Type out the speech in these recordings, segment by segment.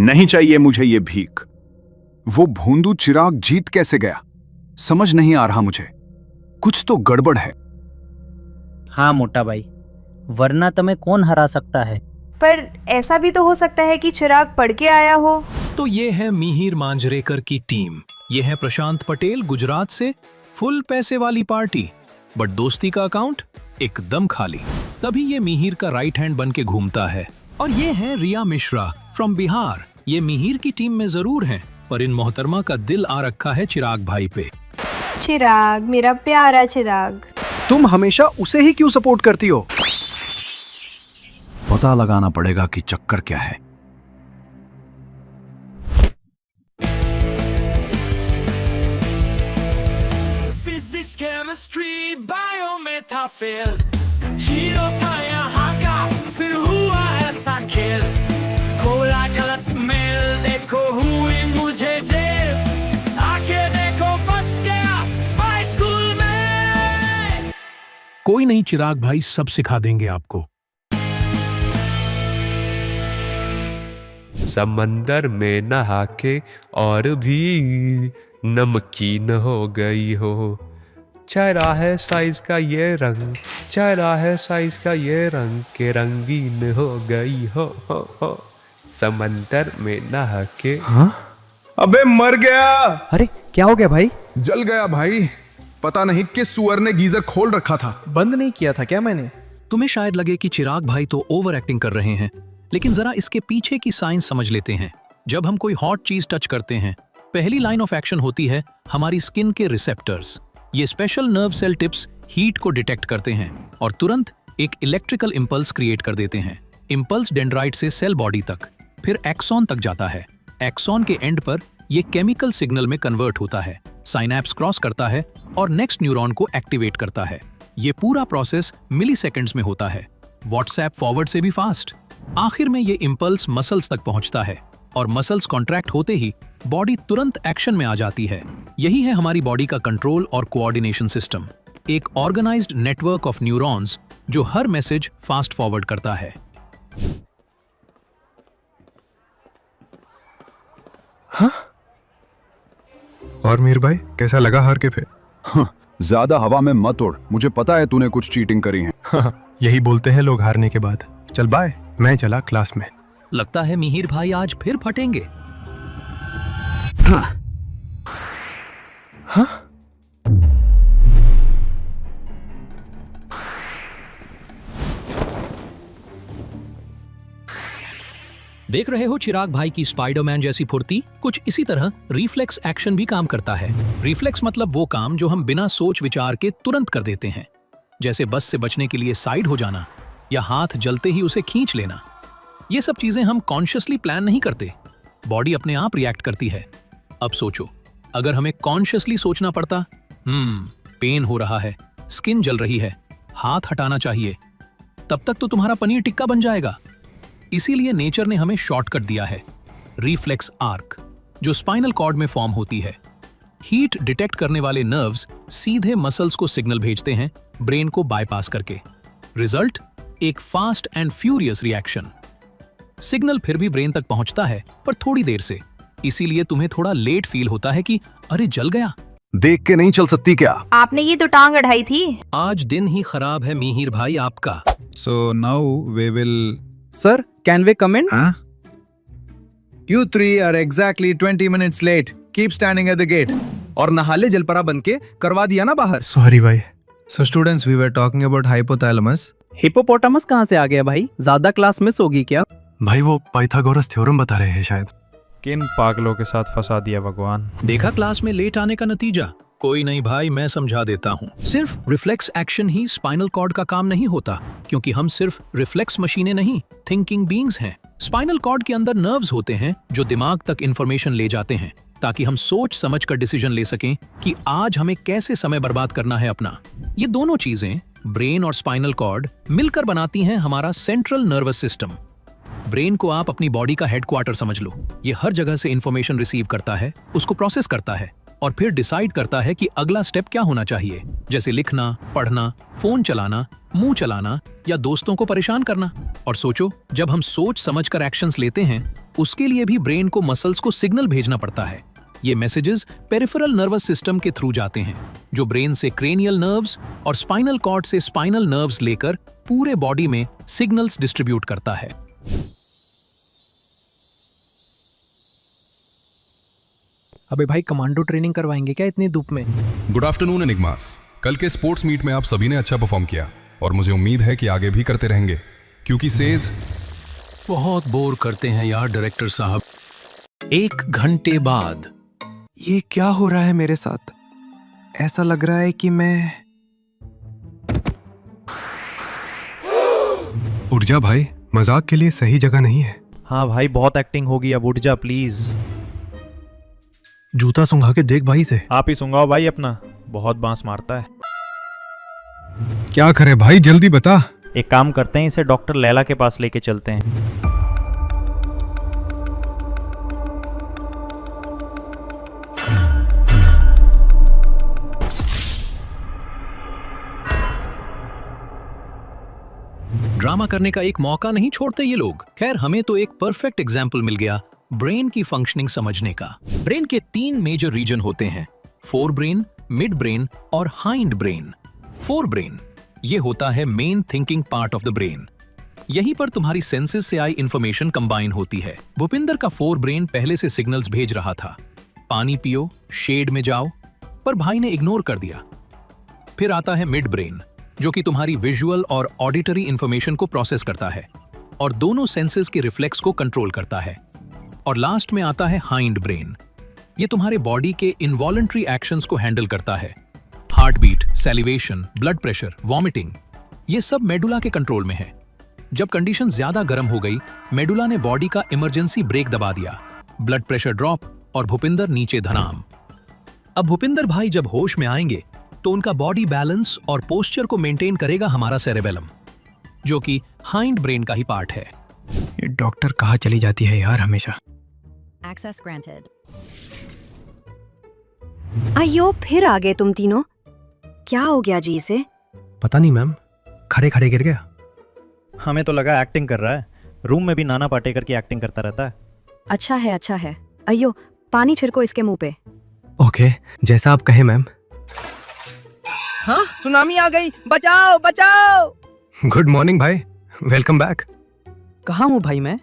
नहीं चाहिए मुझे ये भीख। वो भोंदू चिराग जीत कैसे गया समझ नहीं आ रहा मुझे। कुछ तो गड़बड़ है। हाँ मोटा भाई, वरना तुम्हें कौन हरा सकता है। पर ऐसा भी तो हो सकता है कि चिराग पढ़ के आया हो। तो ये है मिहिर मांजरेकर की टीम, ये है प्रशांत पटेल गुजरात से। फुल पैसे वाली पार्टी बट दोस्ती का अकाउंट एकदम खाली। तभी ये मिहिर का राइट हैंड बन के घूमता है। और ये है रिया मिश्रा फ्रॉम बिहार। ये मिहिर की टीम में जरूर हैं, पर इन मोहतरमा का दिल आ रखा है चिराग भाई पे। चिराग, मेरा प्यारा चिराग। तुम हमेशा उसे ही क्यों सपोर्ट करती हो? पता लगाना पड़ेगा कि चक्कर क्या है। फिजिक्स, केमिस्ट्री, बायो में था फेल। हीरो था यहाँ का, फिर हुआ ऐसा खेल। खोला गलत मेल, देखो हुई मुझे जेल। आके देखो फंस गया स्पाई स्कूल में। कोई नहीं चिराग भाई, सब सिखा देंगे आपको। समंदर में नहा के और भी नमकीन हो गई हो। चेहरा है साइज का ये रंग, चेहरा है साइज का ये रंग के रंगीन हो गई हो। समंदर में नहा के। हाँ? अबे मर गया। अरे क्या हो गया भाई? जल गया भाई। पता नहीं किस सुअर ने गीजर खोल रखा था। बंद नहीं किया था क्या मैंने? तुम्हें शायद लगे कि चिराग भाई तो ओवर एक्टिंग कर रहे हैं, लेकिन जरा इसके पीछे की साइंस समझ लेते हैं। जब हम कोई हॉट चीज टच करते हैं, पहली लाइन ऑफ एक्शन होती है हमारी स्किन के रिसेप्टर्स। ये special nerve cell tips heat को डिटेक्ट करते हैं और तुरंत एक इलेक्ट्रिकल इंपल्स क्रिएट कर देते हैं। इंपल्स डेंड्राइट से सेल बॉडी तक, फिर एक्सॉन तक जाता है। एक्सॉन के एंड पर यह केमिकल सिग्नल में कन्वर्ट होता है, साइनैप्स क्रॉस करता है और नेक्स्ट न्यूरॉन को एक्टिवेट करता है। ये पूरा प्रोसेस मिलीसेकंड्स में होता है, व्हाट्सएप फॉरवर्ड से भी फास्ट। आखिर में ये इंपल्स मसल्स तक पहुंचता है और मसल्स कॉन्ट्रैक्ट होते ही बॉडी तुरंत एक्शन में आ जाती है। यही है हमारी बॉडी का कंट्रोल और कोऑर्डिनेशन सिस्टम, एक ऑर्गेनाइज्ड नेटवर्क ऑफ न्यूरॉन्स जो हर मैसेज फास्ट फॉरवर्ड करता है। हाँ? और मीर भाई कैसा लगा हार के फिर? हाँ, ज्यादा हवा में मत उड़, मुझे पता है तूने कुछ चीटिंग करी है। हाँ, यही बोलते हैं लोग हारने के बाद। चल बाय, मैं चला क्लास में। लगता है मिहिर भाई आज फिर फटेंगे। हाँ। हाँ? देख रहे हो चिराग भाई की स्पाइडरमैन जैसी फुर्ती? कुछ इसी तरह रिफ्लेक्स एक्शन भी काम करता है। रिफ्लेक्स मतलब वो काम जो हम बिना सोच विचार के तुरंत कर देते हैं, जैसे बस से बचने के लिए साइड हो जाना या हाथ जलते ही उसे खींच लेना। ये सब चीजें हम कॉन्शियसली प्लान नहीं करते, बॉडी अपने आप रिएक्ट करती है। अब सोचो, अगर हमें कॉन्शियसली सोचना पड़ता, पेन हो रहा है, स्किन जल रही है, हाथ हटाना चाहिए, तब तक तो तुम्हारा पनीर टिक्का बन जाएगा। इसीलिए नेचर ने हमें शॉर्टकट दिया है, रिफ्लेक्स आर्क, जो स्पाइनल कॉर्ड में फॉर्म होती है। हीट डिटेक्ट करने वाले नर्व्स सीधे मसल्स को सिग्नल भेजते हैं ब्रेन को बाईपास करके। रिजल्ट, एक fast and furious reaction. Signal फिर भी ब्रेन तक पहुंचता है, पर थोड़ी देर से। इसीलिए तुम्हें थोड़ा लेट फील होता है कि अरे जल गया। देख के नहीं चल सकती क्या? आपने ये तो टांग अढ़ाई थी। आज दिन ही खराब है मिहिर भाई आपका। So now we will. Sir, can way come in? Huh? You three are exactly 20 minutes late. Keep standing at the gate. और नहाले जलपरा बन के करवा दिया ना बाहर। सॉरी भाई। So students, we were talking about hypothalamus. Hippopotamus कहाँ से आ गया भाई? ज्यादा क्लास मिस होगी क्या? भाई वो पाइथागोरस थ्योरम बता रहे हैं शायद। किन पागलों के साथ फंसा दिया भगवान। देखा क्लास में लेट आने का नतीजा। कोई नहीं भाई, मैं समझा देता हूँ। सिर्फ रिफ्लेक्स एक्शन ही स्पाइनल कॉर्ड का काम नहीं होता, क्योंकि हम सिर्फ रिफ्लेक्स मशीनें नहीं, थिंकिंग बीइंग्स हैं। स्पाइनल कॉर्ड के अंदर नर्व्स होते हैं जो दिमाग तक इंफॉर्मेशन ले जाते हैं, ताकि हम सोच समझ कर डिसीजन ले सकें कि आज हमें कैसे समय बर्बाद करना है अपना। ये दोनों चीजें, ब्रेन और स्पाइनल कॉर्ड, मिलकर बनाती हैं हमारा सेंट्रल नर्वस सिस्टम। ब्रेन को आप अपनी बॉडी का हेडक्वार्टर समझ लो। ये हर जगह से इंफॉर्मेशन रिसीव करता है, उसको प्रोसेस करता है और फिर डिसाइड करता है कि अगला स्टेप क्या होना चाहिए, जैसे लिखना, पढ़ना, फोन चलाना, मुंह चलाना या दोस्तों को परेशान करना। और सोचो, जब हम सोच समझकर एक्शंस लेते हैं उसके लिए भी ब्रेन को मसल्स को सिग्नल भेजना पड़ता है। ये मैसेजेस पेरिफेरल नर्वस सिस्टम के थ्रू जाते हैं, जो ब्रेन से क्रेनियल नर्व्स और स्पाइनल कॉर्ड से स्पाइनल नर्व्स लेकर पूरे बॉडी में सिग्नल्स डिस्ट्रीब्यूट करता है। अबे भाई कमांडो ट्रेनिंग करवाएंगे क्या इतनी धूप में? Good afternoon enigmas. कल के स्पोर्ट्स मीट में आप सभी ने अच्छा परफॉर्म किया और मुझे उम्मीद है कि आगे भी करते रहेंगे, क्योंकि सेज बहुत बोर करते हैं यार डायरेक्टर साहब। 1 घंटे बाद ये क्या हो रहा है मेरे साथ? ऐसा लग रहा है कि मैं उठ जा भाई, मजाक के लिए सही जगह नहीं है। हाँ भाई बहुत एक्टिंग होगी, अब उठ जा प्लीज। जूता सुंघा के देख भाई से। आप ही सुंगाओ भाई अपना, बहुत बांस मारता है। क्या करे भाई, जल्दी बता। एक काम करते हैं, इसे डॉक्टर लैला के पास लेके चलते हैं। ड्रामा करने का एक मौका नहीं छोड़ते ये लोग। खैर, हमें तो एक परफेक्ट एग्जाम्पल मिल गया ब्रेन की फंक्शनिंग समझने का। ब्रेन के 3 मेजर रीजन होते हैं, फोर ब्रेन, मिड ब्रेन और हाइंड ब्रेन। फोर ब्रेन ये होता है main thinking part of the brain. यहीं पर तुम्हारी सेंसेस से आई इंफॉर्मेशन कंबाइन होती है। भूपिंदर का फोर ब्रेन पहले से सिग्नल्स भेज रहा था, पानी पियो, शेड में जाओ, पर भाई ने इग्नोर कर दिया। फिर आता है मिड ब्रेन, जो कि तुम्हारी विजुअल और ऑडिटरी इंफॉर्मेशन को प्रोसेस करता है और दोनों सेंसेस के रिफ्लेक्स को कंट्रोल करता है। और लास्ट में आता है हाइंड ब्रेन, ये तुम्हारे बॉडी के इनवॉलंटरी एक्शंस को हैंडल करता है। Heart beat, salivation, blood pressure, vomiting, ये सब मेडुला के कंट्रोल में है। जब कंडीशन ज्यादा गर्म हो गई, मेडुला ने बॉडी का इमरजेंसी ब्रेक दबा दिया, ब्लड प्रेशर ड्रॉप और भूपिंदर नीचे धनाम। अब भूपिंदर भाई जब होश में आएंगे तो उनका बॉडी बैलेंस और पोस्चर को मेंटेन करेगा हमारा सेरेबेलम, जो कि हाइंड ब्रेन का ही पार्ट है। ये डॉक्टर कहाँ चली जाती है यार हमेशा। Access granted. अयो फिर आ गए तुम तीनों, क्या हो गया जी इसे? पता नहीं मैम, खड़े खड़े गिर गया। हमें तो लगा एक्टिंग कर रहा है, रूम में भी नाना पाटेकर की एक्टिंग करता रहता है। अच्छा है अच्छा है। अयो पानी छिड़को इसके मुंह पे। ओके, जैसा आप कहें मैम। हाँ, सुनामी आ गई, बचाओ बचाओ। गुड मॉर्निंग भाई, वेलकम बैक। कहाँ हूँ भाई मैं,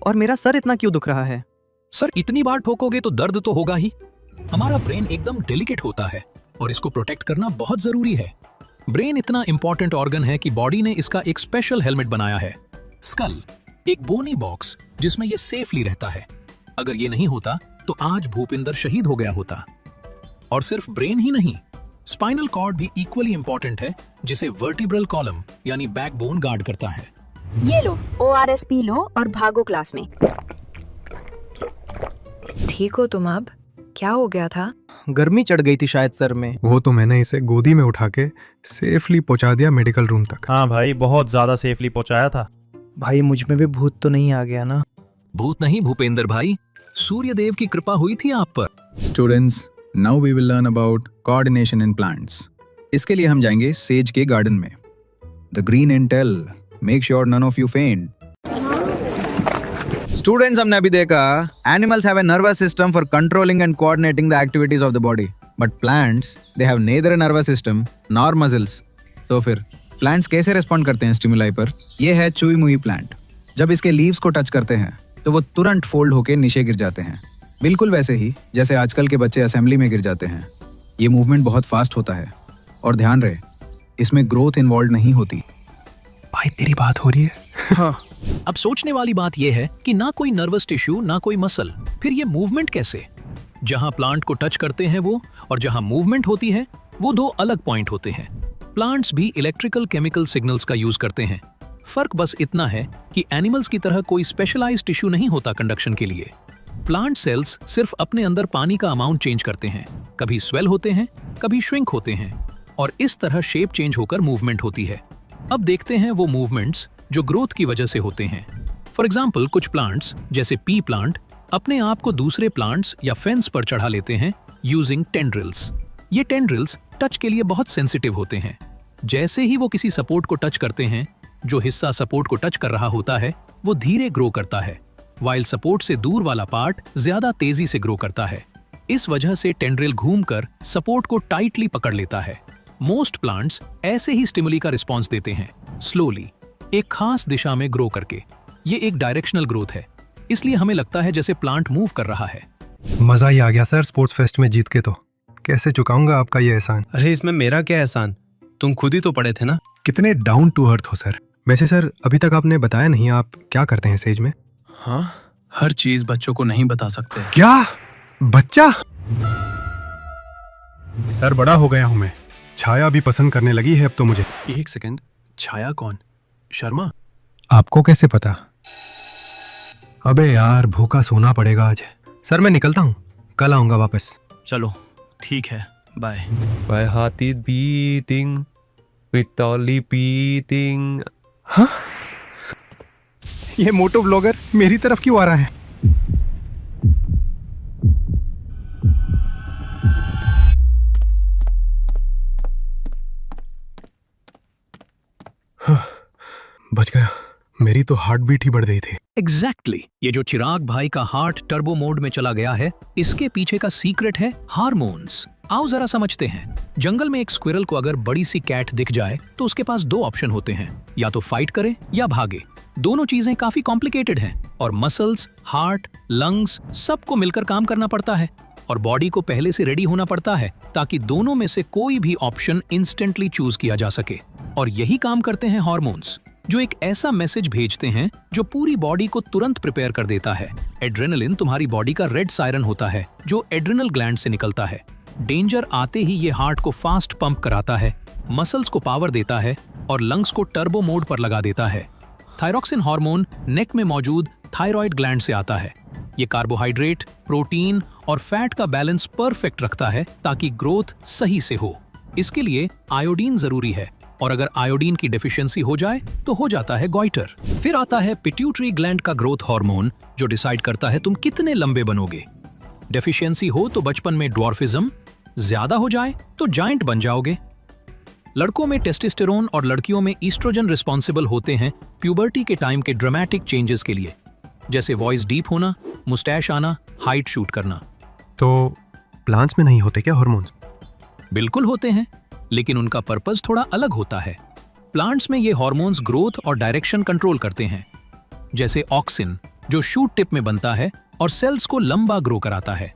और मेरा सर इतना क्यों दुख रहा है? सर, इतनी बार ठोकोगे तो दर्द तो होगा ही। हमारा ब्रेन एकदम डेलिकेट होता है और इसको प्रोटेक्ट करना बहुत जरूरी है। ब्रेन इतना इंपॉर्टेंट ऑर्गन है कि बॉडी ने इसका एक स्पेशल हेलमेट बनाया है, स्कल, एक बोनी बॉक्स जिसमें ये सेफली रहता है। अगर ये नहीं होता तो आज भूपिंदर शहीद हो गया होता। और सिर्फ ब्रेन ही नहीं, स्पाइनल कॉर्ड भी इक्वली इंपॉर्टेंट है, जिसे वर्टिब्रल कॉलम यानी बैकबोन गार्ड करता है। ये लो ORS पी लो और भागो क्लास में। ठीक हो तुम अब? क्या हो गया था? गर्मी चढ़ गई थी शायद सर में। वो तो मैंने इसे गोदी में उठा के सेफली पहुंचा दिया मेडिकल रूम तक। हाँ भाई, बहुत ज्यादा सेफली पहुंचाया था। भाई मुझ में भी भूत तो नहीं आ गया ना? भूत नहीं भूपेंद्र भाई, सूर्यदेव की कृपा हुई थी आप पर। Students, now we will learn about coordination in plants. इसके लिए हम जाएंगे सेज के गार्डन में। The green and tail, make sure none of you faint. Students, हमने अभी देखा animals have a nervous system for controlling and coordinating the activities of the body, but plants they have neither a nervous system nor muscles. तो फिर plants कैसे respond करते हैं stimuli पर? ये है चुई मुई प्लांट। जब इसके लीव्स को टच करते हैं तो वो तुरंत फोल्ड होकर नीचे गिर जाते हैं, बिल्कुल वैसे ही जैसे आजकल के बच्चे असेंबली में गिर जाते हैं। ये मूवमेंट बहुत फास्ट होता है और ध्यान रहे, इसमें ग्रोथ इन्वॉल्व नहीं होती। भाई तेरी बात हो रही है? हाँ। अब सोचने वाली बात यह है कि ना कोई नर्वस टिश्यू ना कोई मसल, फिर ये मूवमेंट कैसे? जहां प्लांट को टच करते हैं वो और जहां मूवमेंट होती है वो 2 अलग पॉइंट होते हैं। प्लांट्स भी इलेक्ट्रिकल केमिकल सिग्नल्स का यूज करते हैं। फर्क बस इतना है कि एनिमल्स की तरह कोई स्पेशलाइज्ड टिश्यू नहीं होता कंडक्शन के लिए। प्लांट सेल्स सिर्फ अपने अंदर पानी का अमाउंट चेंज करते हैं, कभी स्वेल होते हैं, कभी श्रिंक होते हैं, और इस तरह शेप चेंज होकर मूवमेंट होती है। अब देखते हैं वो मूवमेंट्स जो ग्रोथ की वजह से होते हैं। फॉर एग्जाम्पल, कुछ प्लांट्स जैसे पी प्लांट अपने आप को दूसरे प्लांट्स या फेंस पर चढ़ा लेते हैं यूजिंग टेंड्रिल्स। ये टेंड्रिल्स टच के लिए बहुत सेंसिटिव होते हैं। जैसे ही वो किसी सपोर्ट को टच करते हैं, जो हिस्सा सपोर्ट को टच कर रहा होता है वो धीरे ग्रो करता है वाइल सपोर्ट से दूर वाला पार्ट ज्यादा तेजी से ग्रो करता है। इस वजह से टेंड्रिल घूमकर सपोर्ट को टाइटली पकड़ लेता है। मोस्ट प्लांट्स ऐसे ही स्टिमुली का रिस्पॉन्स देते हैं, स्लोली, एक खास दिशा में ग्रो करके। ये एक डायरेक्शनल ग्रोथ है, इसलिए हमें लगता है जैसे प्लांट मूव कर रहा है। मजा ही आ गया सर स्पोर्ट्स फेस्ट में जीत के। तो कैसे चुकाऊंगा आपका ये एहसान? अरे इसमें मेरा क्या एहसान, तुम खुद ही तो पढ़े थे ना। कितने डाउन टू अर्थ हो सर। वैसे सर अभी तक आपने बताया नहीं आप क्या करते हैं सेज में। हाँ, हर चीज बच्चों को नहीं बता सकते। क्या बच्चा? सर बड़ा हो गया हूं मैं, छाया भी पसंद करने लगी है अब तो मुझे। एक सेकंड, छाया कौन? शर्मा? आपको कैसे पता? अबे यार भूखा सोना पड़ेगा आज। सर मैं निकलता हूँ, कल आऊंगा वापस। चलो ठीक है, bye. My heart is beating with only beating. हाँ? ये मोटो ब्लॉगर मेरी तरफ क्यों आ रहा है? हाँ, बच गया। मेरी तो हार्ट बीट ही बढ़ गई थी। एग्जैक्टली ये जो चिराग भाई का हार्ट टर्बो मोड में चला गया है, इसके पीछे का सीक्रेट है हार्मोन्स। आओ जरा समझते हैं। जंगल में एक स्क्विरल को अगर बड़ी सी कैट दिख जाए तो उसके पास दो ऑप्शन होते हैं, या तो फाइट करे या भागे। दोनों चीजें काफी कॉम्प्लिकेटेड हैं और मसल्स, हार्ट, लंग्स सबको मिलकर काम करना पड़ता है और बॉडी को पहले से रेडी होना पड़ता है ताकि दोनों में से कोई भी ऑप्शन इंस्टेंटली चूज किया जा सके। और यही काम करते हैं हार्मोन्स, जो एक ऐसा मैसेज भेजते हैं जो पूरी बॉडी को तुरंत प्रिपेयर कर देता है। एड्रेनलिन तुम्हारी बॉडी का रेड सायरन होता है जो एड्रेनल ग्लैंड से निकलता है। डेंजर आते ही ये हार्ट को फास्ट पंप कराता है, मसल्स को पावर देता है और लंग्स को टर्बो मोड पर लगा देता है। थायरॉक्सिन हार्मोन नेक में मौजूद थायराइड ग्लैंड से आता है। ये कार्बोहाइड्रेट, प्रोटीन और फैट का बैलेंस परफेक्ट रखता है ताकि ग्रोथ सही से हो। इसके लिए आयोडीन जरूरी है और अगर आयोडीन की डेफिशिएंसी हो जाए तो हो जाता है गॉइटर। फिर आता है पिट्यूटरी ग्लैंड का ग्रोथ हार्मोन जो डिसाइड करता है तुम कितने लंबे बनोगे। डेफिशिएंसी हो तो बचपन में ड्वार्फिज्म, ज्यादा हो जाए तो जायंट बन जाओगे। लड़कों में टेस्टोस्टेरोन और लड़कियों में ईस्ट्रोजन रिस्पॉन्सिबल होते हैं प्यूबर्टी के टाइम के ड्रामेटिक चेंजेस के लिए, जैसे वॉइस डीप होना, मुस्टैश आना, हाइट शूट करना। तो प्लांट्स में नहीं होते क्या हार्मोन्स? बिल्कुल होते हैं, लेकिन उनका पर्पस थोड़ा अलग होता है। प्लांट्स में ये हार्मोन्स ग्रोथ और डायरेक्शन कंट्रोल करते हैं, जैसे ऑक्सिन जो शूट टिप में बनता है और सेल्स को लंबा ग्रो कराता है।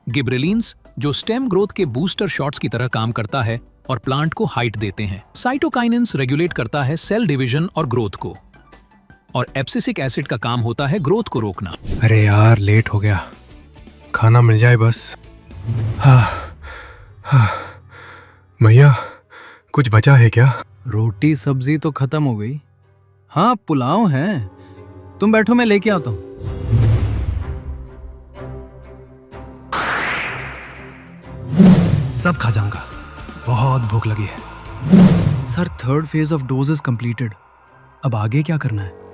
गिबरेलिन्स जो स्टेम ग्रोथ के बूस्टर शॉट्स की तरह काम करता है और प्लांट को हाइट देते हैं। साइटोकाइनेंस रेगुलेट करता है सेल डिवीजन और ग्रोथ को, और एब्सिसिक एसिड का काम होता है ग्रोथ को रोकना। अरे यार लेट हो गया, खाना मिल जाए बस। भैया कुछ बचा है क्या? रोटी सब्जी तो खत्म हो गई। हाँ पुलाव है, तुम बैठो मैं लेके आता हूँ। सब खा जाऊंगा, बहुत भूख लगी है। Sir third phase of dose is completed, अब आगे क्या करना है?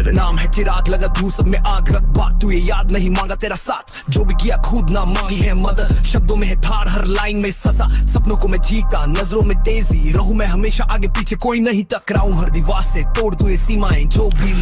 नाम है चिराग, लगा धू सब में आग, रख बात तू ये याद, नहीं मांगा तेरा साथ, जो भी किया खुद ना मांगी है मदद। शब्दों में है धार, हर लाइन में सजा, सपनों को मैं जीता, नजरों में तेजी, रहूं मैं हमेशा आगे पीछे, कोई नहीं टकराऊं हर दीवार से, तोड़ दूं ये सीमाएं जो भी